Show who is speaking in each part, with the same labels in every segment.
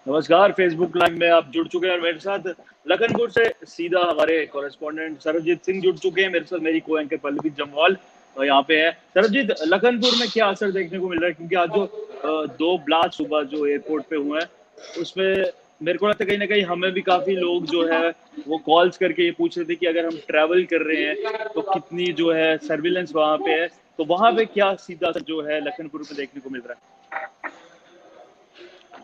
Speaker 1: नमस्कार। Facebook live में आप जुड़ चुके हैं और मेरे साथ लखनपुर से सीधा हमारे कॉरेस्पॉन्डेंट सरबजीत सिंह जुड़ चुके हैं। मेरे साथ मेरी को एंकर पल्लवी जम्वाल यहाँ पे है। सरबजीत, लखनपुर में क्या असर देखने को मिल रहा है? क्योंकि आज जो दो ब्लास्ट सुबह जो एयरपोर्ट पे हुए हैं उसमें मेरे को लगता है कहीं ना कहीं हमें भी काफी लोग जो है वो कॉल्स करके ये पूछ रहे थे कि अगर हम ट्रैवल कर रहे हैं तो कितनी जो है सर्विलेंस वहां पे है। तो वहां पे क्या सीधा असर जो है लखनपुर में देखने को मिल रहा है?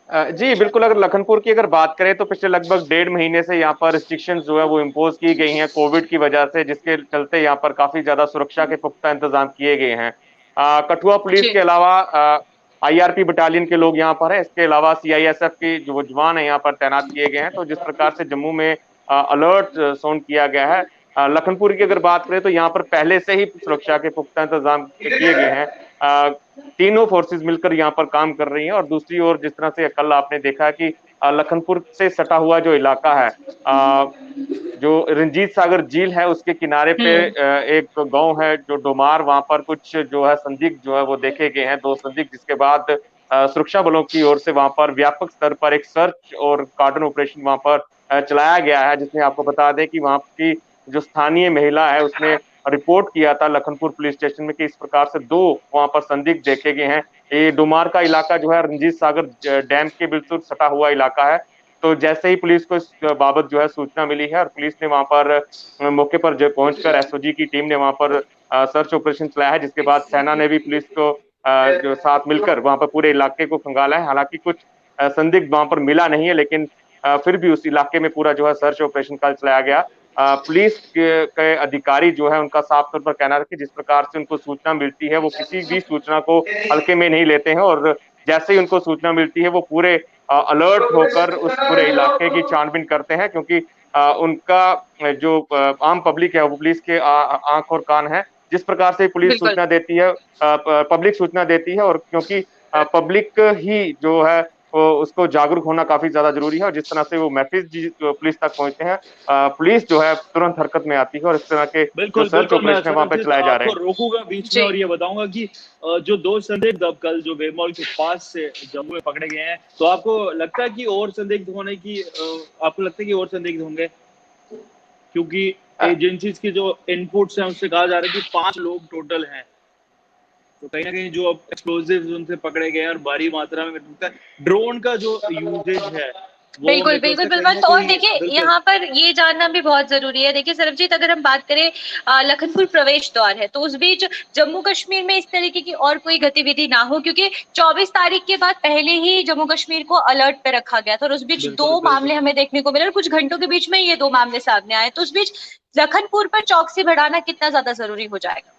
Speaker 2: जी बिल्कुल, अगर लखनपुर की अगर बात करें तो पिछले लगभग 1.5 महीने से यहाँ पर रिस्ट्रिक्शंस जो है वो इम्पोज की गई हैं कोविड की वजह से, जिसके चलते यहाँ पर काफी ज्यादा सुरक्षा के पुख्ता इंतजाम किए गए हैं। कठुआ पुलिस के
Speaker 3: जी।
Speaker 2: अलावा आईआरपी बटालियन के लोग यहाँ पर है। इसके अलावा सीआईएसएफ के जो जवान है यहाँ पर तैनात किए गए हैं। तो जिस प्रकार से जम्मू में अलर्ट साउंड किया गया है, लखनपुर की अगर बात करें तो यहाँ पर पहले से ही सुरक्षा के पुख्ता इंतजाम किए गए हैं। तीनों फोर्सेस मिलकर यहाँ पर काम कर रही हैं। और दूसरी ओर जिस तरह से कल आपने देखा कि लखनपुर से सटा हुआ जो इलाका है, जो रंजीत सागर झील है उसके किनारे पे एक गांव है जो डोमार, वहां पर कुछ जो है संदिग्ध जो है वो देखे गए हैं, 2 संदिग्ध, जिसके बाद सुरक्षा बलों की ओर से वहां पर व्यापक स्तर पर एक सर्च और कार्डन ऑपरेशन वहां पर चलाया गया है। जिसमें आपको बता दें कि वहां की जो स्थानीय महिला है उसने रिपोर्ट किया था लखनपुर पुलिस स्टेशन में कि इस प्रकार से 2 वहां पर संदिग्ध देखे गए हैं। ये डोमार का इलाका जो है रंजीत सागर डैम के बिल्कुल सटा हुआ इलाका है। तो जैसे ही पुलिस को इस बाबत जो है सूचना मिली है और पुलिस ने वहां पर मौके पर जो पहुंचकर एसओजी की टीम ने वहां पर सर्च ऑपरेशन चलाया है, जिसके बाद सेना ने भी पुलिस को जो साथ मिलकर वहां पर पूरे इलाके को खंगाला है। हालांकि कुछ संदिग्ध वहां पर मिला नहीं है, लेकिन फिर भी उस इलाके में पूरा जो है सर्च ऑपरेशन कल चलाया गया। पुलिस के अधिकारी जो है उनका साफ तौर पर कहना है कि जिस प्रकार से उनको सूचना मिलती है वो किसी भी सूचना को हल्के में नहीं लेते हैं, और जैसे ही उनको सूचना मिलती है वो पूरे अलर्ट होकर उस पूरे इलाके की छानबीन करते हैं। क्योंकि उनका जो आम पब्लिक है वो पुलिस के आंख और कान है। जिस प्रकार से पुलिस
Speaker 3: बिल्कुल।
Speaker 2: सूचना देती है, पब्लिक सूचना देती है, और क्योंकि पब्लिक ही जो है वो उसको जागरूक होना काफी ज्यादा जरूरी है, और जिस तरह से वो मैसेज पुलिस तक पहुंचते हैं, पुलिस जो है तुरंत हरकत में आती है और इस तरह के जो
Speaker 1: बिल्कुल
Speaker 2: सर्च
Speaker 1: बिल्कुल। मैं
Speaker 2: ऑपरेशन है वहां पर
Speaker 1: सरबजीत
Speaker 2: चलाए जा रहे
Speaker 1: आपको
Speaker 2: हैं।
Speaker 1: रोकूंगा बीच में
Speaker 3: जी।
Speaker 1: और ये बताऊंगा कि जो 2 संदिग्ध अब कल जो वेमॉल के पास से जम्मू में पकड़े गए हैं, तो आपको लगता है कि और संदिग्ध होने की आपको लगता है कि और संदिग्ध होंगे? क्योंकि एजेंसीज की जो इनपुट्स हैं उससे कहा जा रहा है कि 5 लोग टोटल हैं। तो कहीं ना कहीं जो अब एक्सप्लोजिव्स उनसे पकड़े गए हैं और भारी मात्रा में मेरे को लगता है ड्रोन का जो यूजेज है वो
Speaker 3: बिल्कुल
Speaker 1: मेरे को लगता
Speaker 3: बिल्कुल
Speaker 1: है कहीं ना
Speaker 3: बिल्कुल। और
Speaker 1: कहीं
Speaker 3: देखिए
Speaker 1: बिल्कुल।
Speaker 3: यहाँ पर ये जानना भी बहुत जरूरी है। देखिए सरबजीत, अगर हम बात करें लखनपुर प्रवेश द्वार है, तो उस बीच जम्मू कश्मीर में इस तरीके की और कोई गतिविधि ना हो, क्योंकि 24 तारीख के बाद पहले ही जम्मू कश्मीर को अलर्ट पे रखा गया था और उस बीच
Speaker 1: बिल्कुल
Speaker 3: 2
Speaker 1: बिल्कुल।
Speaker 3: मामले हमें देखने को मिले और कुछ घंटों के बीच में ये 2 मामले सामने आए। तो उस बीच लखनपुर पर चौकसी बढ़ाना कितना ज्यादा जरूरी हो जाएगा?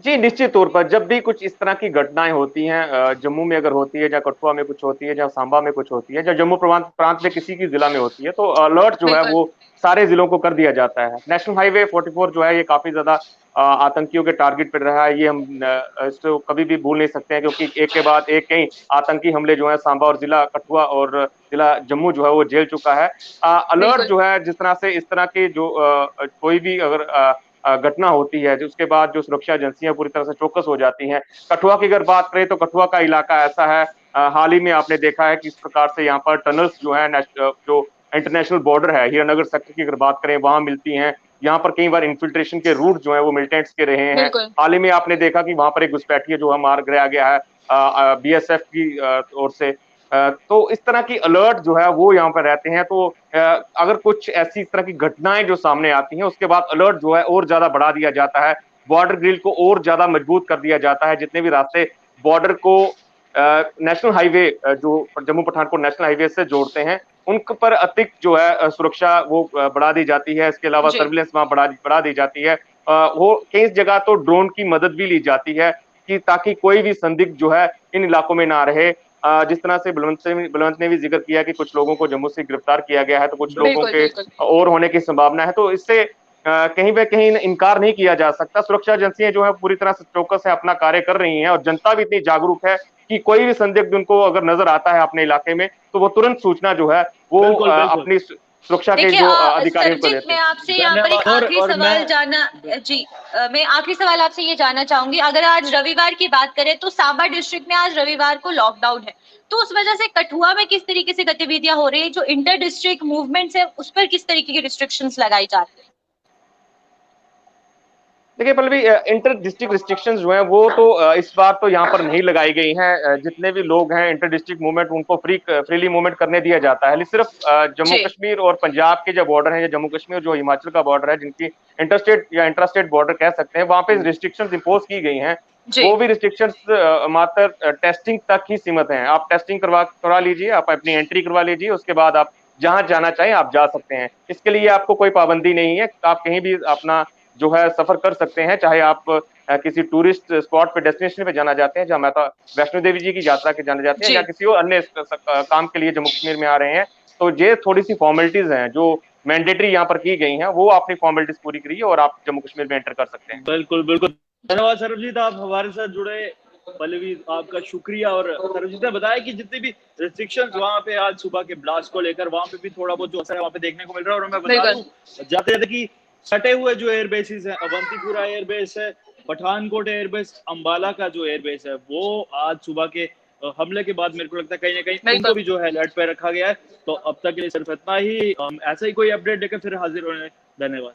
Speaker 2: जी निश्चित तौर पर जब भी कुछ इस तरह की घटनाएं होती हैं, जम्मू में अगर होती है, या कठुआ में कुछ होती है, या सांबा में कुछ होती है, या जम्मू प्रांत प्रांत में किसी की जिला में होती है, तो अलर्ट जो है
Speaker 3: बिल्कुल।
Speaker 2: वो सारे जिलों को कर दिया जाता है। नेशनल हाईवे 44 जो है ये काफी ज्यादा आतंकियों के टारगेट पर रहा है। ये हम इसको कभी भी भूल नहीं सकते हैं, क्योंकि एक के बाद एक कई आतंकी हमले जो है सांबा और जिला कठुआ और जिला जम्मू जो है वो झेल चुका है। अलर्ट
Speaker 3: बिल्कुल।
Speaker 2: जो है जिस तरह से इस तरह के जो कोई भी अगर घटना होती है, जो उसके बाद जो सुरक्षा एजेंसियां पूरी तरह से चौकस हो जाती हैं। कठुआ की अगर बात करें तो कठुआ का इलाका ऐसा है, हाल ही में आपने देखा है कि इस प्रकार से यहाँ पर टनल्स जो है जो इंटरनेशनल बॉर्डर है हीरानगर सेक्टर की अगर बात करें वहां मिलती हैं। यहाँ पर कई बार इन्फिल्ट्रेशन के रूट जो है वो मिलिटेंट्स के रहे हैं।
Speaker 3: बिल्कुल।
Speaker 2: हाल ही में आपने देखा कि वहां पर एक घुसपैठिया जो है मार गिराया गया है बीएसएफ की ओर से। तो इस तरह की अलर्ट जो है वो यहाँ पर रहते हैं। तो अगर कुछ ऐसी इस तरह की घटनाएं जो सामने आती हैं उसके बाद अलर्ट जो है और ज्यादा बढ़ा दिया जाता है, बॉर्डर ग्रिल को और ज्यादा मजबूत कर दिया जाता है। जितने भी रास्ते बॉर्डर को नेशनल हाईवे जो जम्मू पठानकोट नेशनल हाईवे से जोड़ते हैं उन पर अतिरिक्त जो है सुरक्षा वो बढ़ा दी जाती है। इसके अलावा
Speaker 3: जी।
Speaker 2: सर्विलेंस वहां बढ़ा दी जाती है। वो कई जगह तो ड्रोन की मदद भी ली जाती है कि ताकि कोई भी संदिग्ध जो है इन इलाकों में ना रहे। जिस तरह से बलवंत ने भी जिक्र किया कि कुछ लोगों को जम्मू से गिरफ्तार किया गया है, तो कुछ लोगों
Speaker 3: बिल्कुल
Speaker 2: के
Speaker 3: बिल्कुल।
Speaker 2: और होने की संभावना है। तो इससे कहीं पे कहीं इनकार नहीं किया जा सकता। सुरक्षा एजेंसियां जो है पूरी तरह से चौकस है, अपना कार्य कर रही हैं, और जनता भी इतनी जागरूक है कि कोई भी संदिग्ध उनको अगर नजर आता है अपने इलाके में तो वो तुरंत सूचना जो है वो
Speaker 1: बिल्कुल बिल्कुल।
Speaker 2: अपनी सुरक्षा के
Speaker 3: देखिए
Speaker 2: जो अधिकारियों को
Speaker 3: सरजीत,
Speaker 2: देते
Speaker 3: मैं
Speaker 2: हैं।
Speaker 3: आपसे यहाँ पर एक आखिरी सवाल जानना जी मैं आखिरी सवाल आपसे ये जानना चाहूंगी, अगर आज रविवार की बात करें तो सांबा डिस्ट्रिक्ट में आज रविवार को लॉकडाउन है, तो उस वजह से कठुआ में किस तरीके से गतिविधियां हो रही है, जो इंटर डिस्ट्रिक्ट मूवमेंट्स है उस पर किस तरीके की रिस्ट्रिक्शंस लगाई जा रही है?
Speaker 2: देखिए पल्लवी, इंटर डिस्ट्रिक्ट रिस्ट्रिक्शंस जो हैं वो तो इस बार तो यहाँ पर नहीं लगाई गई हैं। जितने भी लोग हैं इंटर डिस्ट्रिक्ट मूवमेंट उनको फ्रीली मूवमेंट करने दिया जाता है। सिर्फ जम्मू
Speaker 3: जी
Speaker 2: कश्मीर और पंजाब के जो बॉर्डर है, या जम्मू कश्मीर जो हिमाचल का बॉर्डर है, जिनकी इंटरस्टेट या इंट्रास्टेट बॉर्डर कह सकते हैं, वहां पे रिस्ट्रिक्शंस इंपोज की गई हैं।
Speaker 3: जी
Speaker 2: वो भी रिस्ट्रिक्शंस मात्र टेस्टिंग तक ही सीमित हैं। आप टेस्टिंग करवा लीजिए, आप अपनी एंट्री करवा लीजिए, उसके बाद आप जहां जाना चाहें आप जा सकते हैं। इसके लिए आपको कोई पाबंदी नहीं है, आप कहीं भी अपना जो है सफर कर सकते हैं। चाहे आप किसी टूरिस्ट स्पॉट पे, डेस्टिनेशन पे जाना चाहते हैं, जहाँ माता वैष्णो देवी जी की यात्रा के जाना चाहते हैं,
Speaker 3: जी
Speaker 2: या किसी और अन्य काम के लिए जम्मू कश्मीर में आ रहे हैं, तो ये थोड़ी सी फॉर्मेलिटीज हैं जो मैंडेटरी यहाँ पर की गई हैं, वो अपनी फॉर्मेलिटीज पूरी करिए और आप जम्मू कश्मीर में एंटर कर सकते हैं।
Speaker 1: बिल्कुल बिल्कुल, धन्यवाद सरबजीत, आप हमारे साथ जुड़े। पल्लवी, आपका शुक्रिया। और सरबजीत ने बताया कि जितनी भी रिस्ट्रिक्शंस वहां पे आज सुबह के ब्लास्ट को लेकर, वहां पे भी थोड़ा बहुत जो असर है वहां पे देखने को मिल रहा है। और मैं बता दूं, जाते जाते कि सटे हुए जो एयरबेसिस हैं, अवंतीपुरा एयरबेस है, पठानकोट एयरबेस, अंबाला का जो एयरबेस है, वो आज सुबह के हमले के बाद मेरे को लगता है कहीं ना कहीं उनको भी जो है अलर्ट पे रखा गया है। तो अब तक के लिए सिर्फ इतना ही। ऐसा ही कोई अपडेट लेकर फिर हाजिर होने। धन्यवाद।